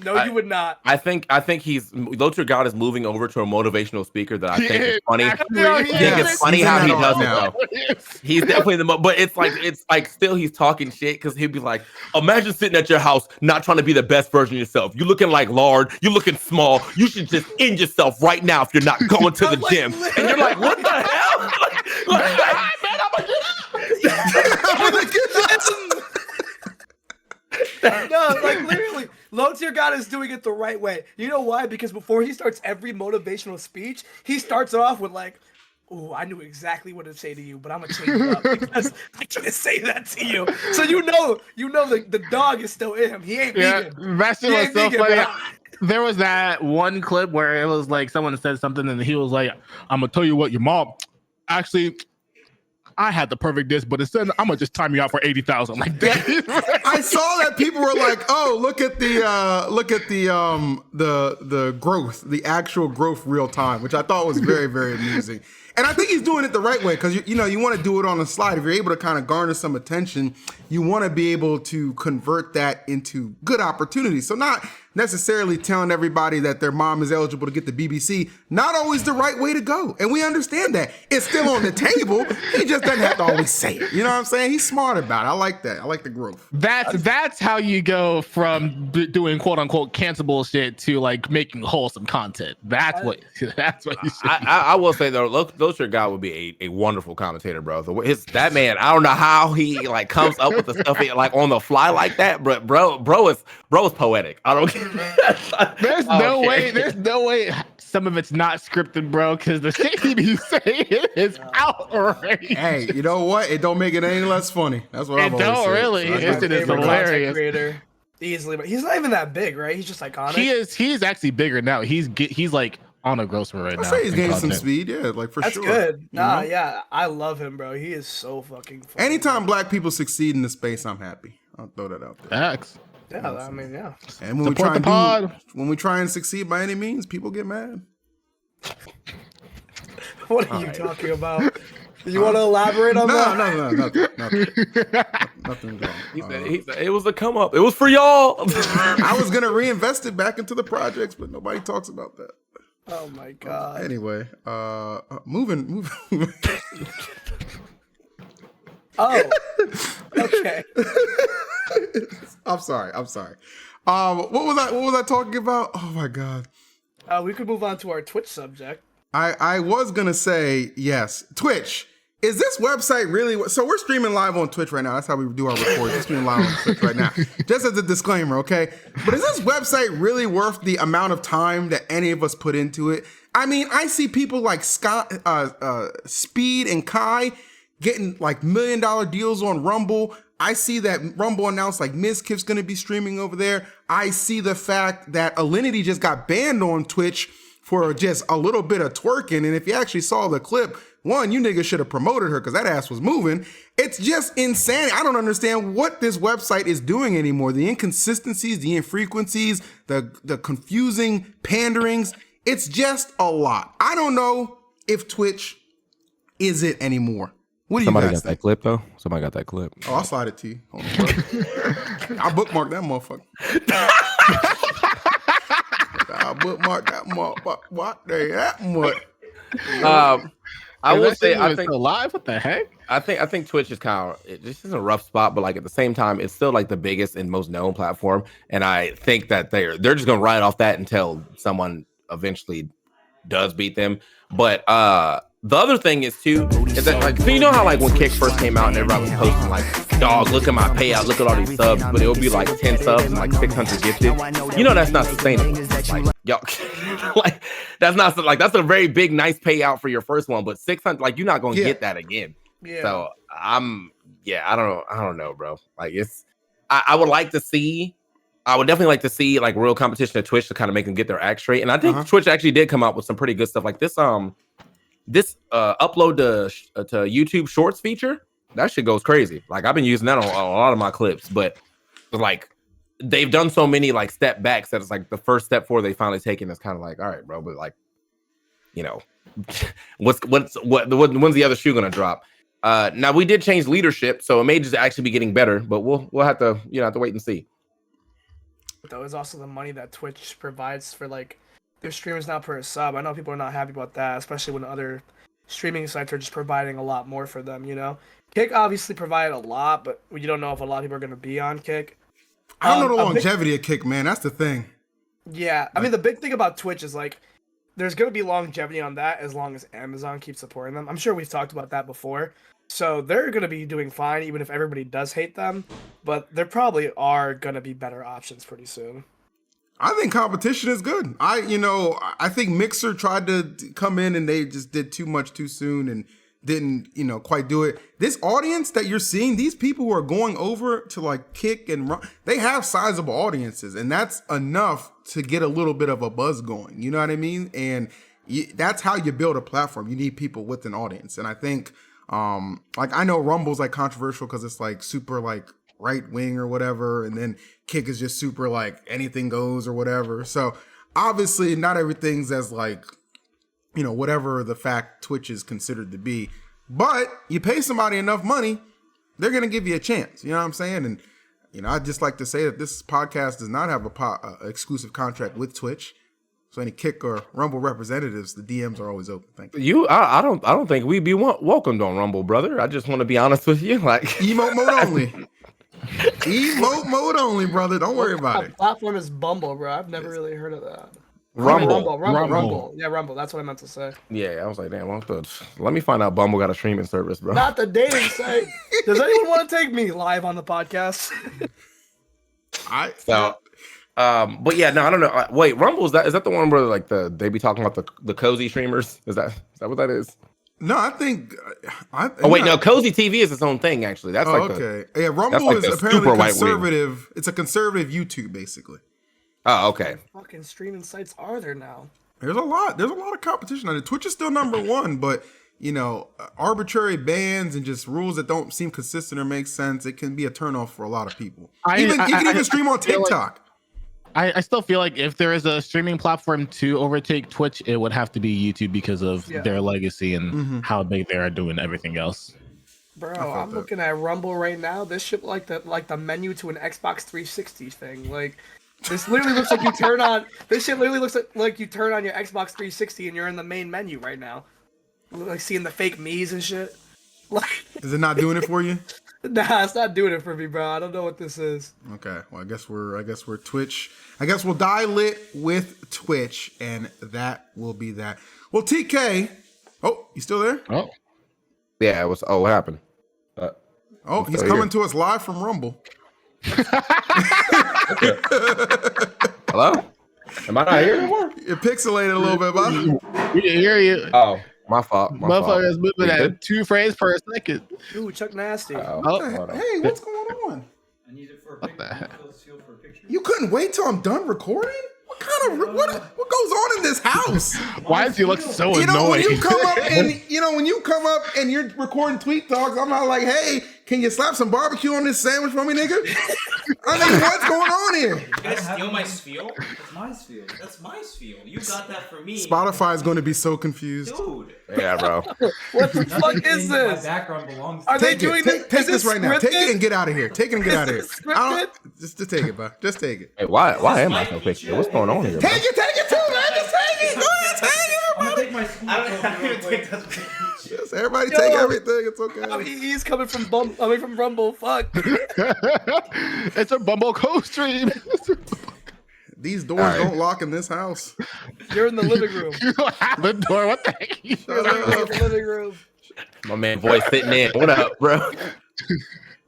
No, you would not. I think he's low tier God is moving over to a motivational speaker that I think is funny. I think it's funny how he does it though. He's definitely but it's like still he's talking shit because he'd be like, imagine sitting at your house not trying to be the best version of yourself. You looking like lard, you looking small. You should just end yourself right now if you're not going to the gym. And you're like, what the hell? I'm gonna get this. No, like literally, low tier God is doing it the right way. You know why? Because before he starts every motivational speech, he starts off with like, "Oh, I knew exactly what to say to you, but I'm gonna change it up because I can't say that to you." So you know, the dog is still in him. He ain't vegan. That shit was so funny. There was that one clip where it was like someone said something and he was like, "I'm gonna tell you what, your mom actually." I had the perfect disc, but instead I'm gonna just time you out for 80,000. Like that. I saw that people were like, "Oh, look at the growth, the actual growth real time," which I thought was very, very amusing. And I think he's doing it the right way because you want to do it on the slide. If you're able to kind of garner some attention, you want to be able to convert that into good opportunities. So not necessarily telling everybody that their mom is eligible to get the BBC, not always the right way to go. And we understand that. It's still on the table. He just doesn't have to always say it. You know what I'm saying? He's smart about it. I like that. I like the growth. That's how you go from doing quote unquote cancelable shit to like making wholesome content. That's what you should. I will say though, Low Tier God would be a wonderful commentator, bro. That man, I don't know how he like comes up with the stuff like on the fly like that, but bro is poetic. I don't care. There's no way some of it's not scripted, bro, because the shit he be saying is outrageous. Hey, you know what? It don't make it any less funny. That's what I've always said. Really. His shit is hilarious. Creator. Easily, but he's not even that big, right? He's just iconic. He's actually bigger now. He's like on a growth right now. I say he's gaining some speed, yeah, like for That's sure. That's good. Nah, yeah, I love him, bro. He is so fucking funny. Anytime black people succeed in the space, I'm happy. I'll throw that out there. Facts. Yeah, I mean, yeah. And when we try and succeed by any means, people get mad. What are you talking about? You want to elaborate on that? Nothing wrong. He said it was a come up. It was for y'all. I was gonna reinvest it back into the projects, but nobody talks about that. Oh my god. Anyway, moving. Oh, okay. I'm sorry. What was I talking about? Oh my god. We could move on to our Twitch subject. I was gonna say yes. Twitch. Is this website really? So we're streaming live on Twitch right now. That's how we do our recordings. We're streaming live on Twitch right now. Just as a disclaimer, okay? But is this website really worth the amount of time that any of us put into it? I mean, I see people like Scott, Speed and Kai getting like $1 million deals on Rumble. I see that Rumble announced like Mizkif's gonna be streaming over there. I see the fact that Alinity just got banned on Twitch for just a little bit of twerking. And if you actually saw the clip, one, you niggas should have promoted her because that ass was moving. It's just insane. I don't understand what this website is doing anymore. The inconsistencies, the infrequencies, the confusing panderings. It's just a lot. I don't know if Twitch is it anymore. What do you Somebody guys got think? that clip though. Somebody got that clip. Oh, I'll slide it to you. Hold on, I bookmarked that motherfucker. I bookmarked that motherfucker. What the that much? I will say, I it's think alive. What the heck? I think Twitch is kind of, this is a rough spot, but like at the same time, it's still like the biggest and most known platform, and I think that they're just gonna ride off that until someone eventually does beat them. But the other thing is too is that like, so you know how like when Kick first came out and everybody was posting like, dog, look at my payout, look at all these subs, but it would be like 10 subs and like 600 gifted. You know that's not sustainable. Like, yo, like that's not like, that's a very big nice payout for your first one, but 600, like you're not gonna get that again. Yeah. So I don't know, bro. Like I would like to see. I would definitely like to see like real competition at Twitch to kind of make them get their act straight. And I think Twitch actually did come out with some pretty good stuff. Like this upload to YouTube Shorts feature. That shit goes crazy. Like I've been using that on a lot of my clips, but like they've done so many like step backs that it's like the first step forward they finally taken is kind of like, all right, bro, but like, you know, when's the other shoe gonna drop? Now we did change leadership, so it may just actually be getting better, but we'll have to have to wait and see. Though is also the money that Twitch provides for like their streamers now per sub. I know people are not happy about that, especially when other streaming sites are just providing a lot more for them, you know? Kick obviously provided a lot, but you don't know if a lot of people are going to be on Kick. I don't know the longevity of Kick, man. That's the thing. Yeah, I mean, the big thing about Twitch is like, there's going to be longevity on that as long as Amazon keeps supporting them. I'm sure we've talked about that before. So they're going to be doing fine, even if everybody does hate them. But there probably are going to be better options pretty soon. I think competition is good. I think Mixer tried to come in and they just did too much too soon and didn't, quite do it. This audience that you're seeing, these people who are going over to like Kick and run, they have sizable audiences, and that's enough to get a little bit of a buzz going. You know what I mean? And that's how you build a platform. You need people with an audience. And I think, like I know Rumble's like controversial because it's like super like right wing or whatever, and then Kick is just super like anything goes or whatever. So obviously not everything's as like, whatever the fact Twitch is considered to be, but you pay somebody enough money, they're going to give you a chance. You know what I'm saying? And, I'd just like to say that this podcast does not have a exclusive contract with Twitch. So any Kick or Rumble representatives, the DMs are always open. Thank you. I don't think we'd be welcomed on Rumble, brother. I just want to be honest with you. Like emote mode only. Emote mode only, brother. Don't worry about it. Platform is Bumble, bro. I've never really heard of that. Rumble. Yeah, Rumble. That's what I meant to say. Yeah, I was like, damn, let me find out Bumble got a streaming service, bro. Not the dating site. Does anyone want to take me live on the podcast? But yeah, no, I don't know. Wait, Rumble, is that the one where like they be talking about the cozy streamers? Is that what that is? No, I think. No, Cozy TV is its own thing. Actually, that's okay. Yeah, Rumble is apparently conservative. It's a conservative YouTube, basically. Oh, okay. What fucking streaming sites are there now? There's a lot of competition on it. Twitch is still number one, but arbitrary bans and just rules that don't seem consistent or make sense, it can be a turnoff for a lot of people. You can even stream on TikTok. I still feel like if there is a streaming platform to overtake Twitch, it would have to be YouTube because of their legacy and how big they are doing everything else. Bro, I'm looking at Rumble right now. This shit like the menu to an Xbox 360 thing. Like, this literally looks like you turn on. This shit literally looks like you turn on your Xbox 360 and you're in the main menu right now. Like seeing the fake me's and shit. Like, is it not doing it for you? Nah, it's not doing it for me, bro. I don't know what this is. Okay, well, I guess we're Twitch. I guess we'll die lit with Twitch, and that will be that. Well, TK, oh, you still there? Oh, yeah. It was. Oh, what happened? He's coming to us live from Rumble. Hello? Am I not here anymore? You're pixelated a little bit, bud. We can hear you. Oh, my fault. Motherfuckers moving at 2 frames per second. Ooh, Chuck Nasty. Hey, what's going on? I need it for a picture. You couldn't wait till I'm done recording? What goes on in this house? Why does he look so annoyed? When you come up and you're recording tweet talks, I'm not like, hey, can you slap some barbecue on this sandwich for me, nigga? I mean, what's going on here? You guys steal my spiel? That's my spiel. That's my spiel. You got that for me. Spotify is going to be so confused. Dude. Yeah, bro. What the fuck is My this? background belongs to Are they Take doing it. this? Take this right now. Take it and get out of here. Take it and get out of here. Is this Just take it, bro. Just take it. Hey, why am I so picture? What's going on here, bro? Take it too, man. Just take it. Go ahead, take it, I'm everybody. gonna take my school trophy real quick. Just everybody take everything. It's okay. He's coming from from Rumble. Fuck. It's a Bumble co-stream. These doors don't lock in this house. You're in the living room. You don't have a door. What the heck? You're in the living room. My man, voice sitting in. What up, bro?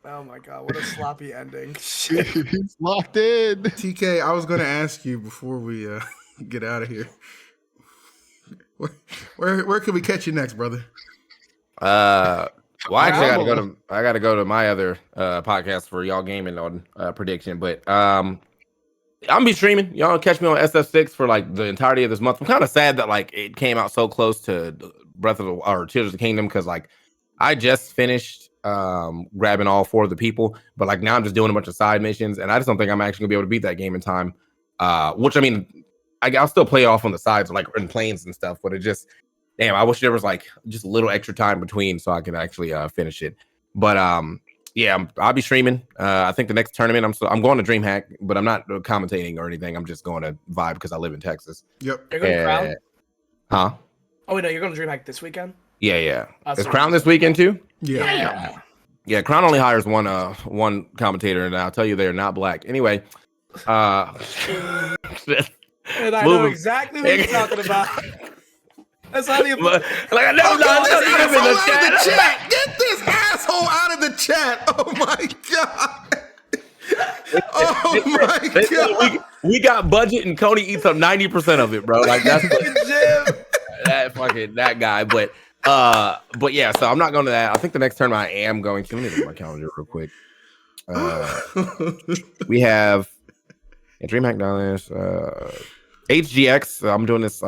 Oh my god, what a sloppy ending. He's locked in. TK, I was going to ask you before we get out of here. Where can we catch you next, brother? Well, actually, I gotta go to my other podcast for y'all gaming on prediction, but I'm gonna be streaming. Y'all catch me on SF6 for like the entirety of this month. I'm kind of sad that like it came out so close to Breath of the or Tears of the Kingdom because like I just finished grabbing all 4 of the people, but like now I'm just doing a bunch of side missions, and I just don't think I'm actually gonna be able to beat that game in time. Which I mean, I'll still play it off on the sides, like in planes and stuff, but it just. Damn, I wish there was like just a little extra time between so I can actually finish it. But yeah, I'll be streaming. I think the next tournament I'm going to DreamHack, but I'm not commentating or anything. I'm just going to vibe because I live in Texas. Yep. You're going to Crown? Huh? Oh wait, no, you're going to DreamHack this weekend? Yeah. Is Crown this weekend too? Yeah. Yeah, Crown only hires one commentator, and I'll tell you they're not black. Anyway, And I know exactly what you're talking about. That's not even like I know in in the chat. Get this asshole out of the chat. Oh my god. Oh my god. We got budget and Cody eats up 90% of it, bro. Like that's that guy. But yeah, so I'm not going to that. I think the next tournament I am going to. Let me look at my calendar real quick. We have DreamHack Dollars, HGX. I'm doing this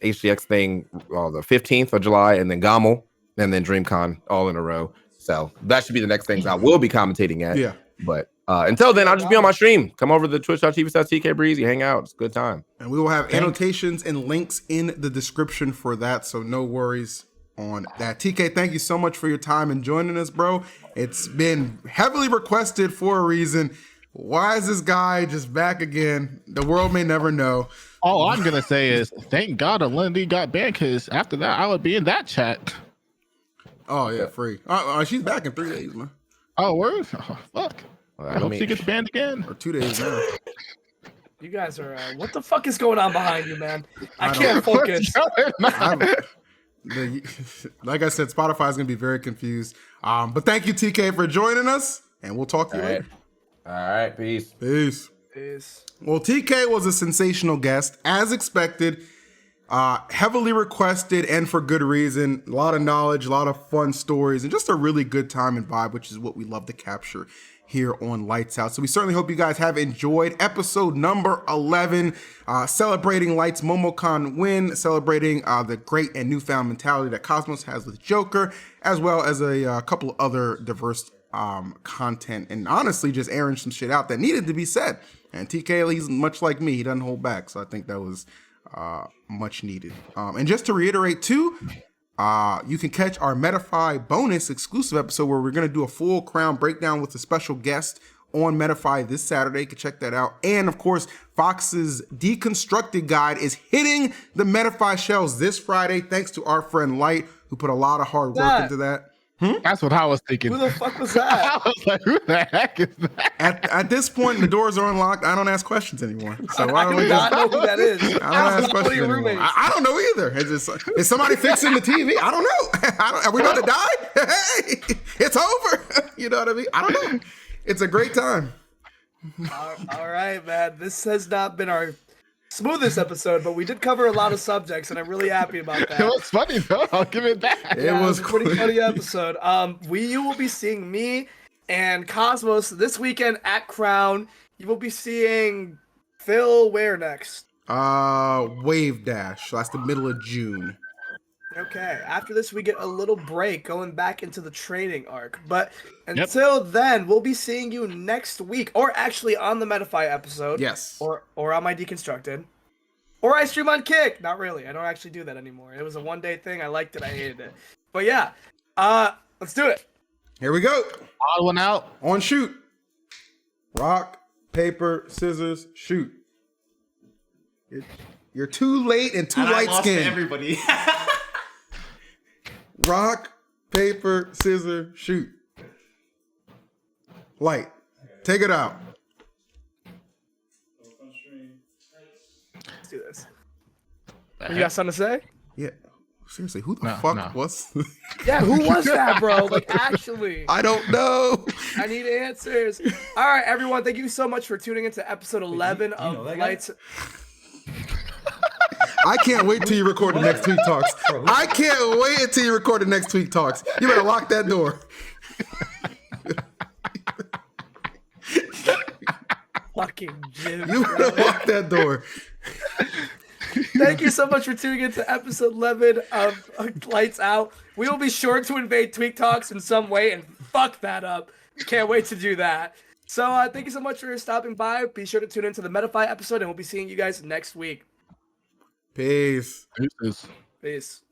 HGX thing the 15th of July, and then GOML, and then DreamCon all in a row. So that should be the next things I will be commentating at. Yeah. But until then, I'll just be on my stream. Come over to twitch.tv/TKBreezy, hang out. It's a good time. And we will have annotations and links in the description for that, so no worries on that. TK, thank you so much for your time and joining us, bro. It's been heavily requested for a reason. Why is this guy just back again? The world may never know. All I'm gonna say is thank God Lindy got banned, because after that I would be in that chat. Oh yeah, free. She's back in 3 days, man. Oh, word? Oh, fuck. I hope she gets banned again. Or 2 days now. You guys are what the fuck is going on behind you, man? I can't focus. Like I said, Spotify is gonna be very confused. But thank you, TK, for joining us, and we'll talk to you later. All right, peace. Peace. Well, TK was a sensational guest, as expected, heavily requested, and for good reason. A lot of knowledge, a lot of fun stories, and just a really good time and vibe, which is what we love to capture here on Lights Out. So we certainly hope you guys have enjoyed episode number 11, celebrating Lights Momocon win, celebrating the great and newfound mentality that Cosmos has with Joker, as well as a couple of other diverse content, and honestly just airing some shit out that needed to be said. And TK, he's much like me, he doesn't hold back, so I think that was much needed. And just to reiterate too, you can catch our Metafy bonus exclusive episode where we're going to do a full Crown breakdown with a special guest on Metafy this Saturday. You can check that out. And of course, Fox's Deconstructed Guide is hitting the Metafy shelves this Friday, thanks to our friend Light, who put a lot of hard work into that. That's what I was thinking. Who the fuck was that? I was like, who the heck is that? At this point, the doors are unlocked. I don't ask questions anymore. So I do not know who that is. I don't ask questions anymore. I don't know either. Is somebody fixing the TV? I don't know. Are we about to die? Hey, it's over. You know what I mean? I don't know. It's a great time. All right, man. This has not been our smoothest episode, but we did cover a lot of subjects, and I'm really happy about that. It was funny though. I'll give it that. It was a pretty funny episode. You will be seeing me and Cosmos this weekend at Crown. You will be seeing Phil where next? Wave Dash. So that's the middle of June. Okay, after this, we get a little break going back into the training arc. But until then, we'll be seeing you next week, or actually on the Metafy episode. Yes. Or on my Deconstructed. Or I stream on Kick. Not really. I don't actually do that anymore. It was a one-day thing. I liked it. I hated it. But yeah, let's do it. Here we go. Odd one out. On shoot. Rock, paper, scissors, shoot. You're too late and too light skinned. Everybody. Rock, paper, scissors, shoot. Light. Take it out. Let's do this. You got something to say? Yeah. Seriously, who the fuck was? Yeah, who was that, bro? Like, actually. I don't know. I need answers. All right, everyone. Thank you so much for tuning into episode 11 of Lights. I can't wait till you record the next Tweet Talks. I can't wait until you record the next Tweet Talks. You better lock that door. Fucking Jim. You better lock that door. Thank you so much for tuning into episode 11 of Lights Out. We will be sure to invade Tweet Talks in some way and fuck that up. Can't wait to do that. So thank you so much for stopping by. Be sure to tune into the Metafy episode, and we'll be seeing you guys next week. Peace. Deuces. Peace.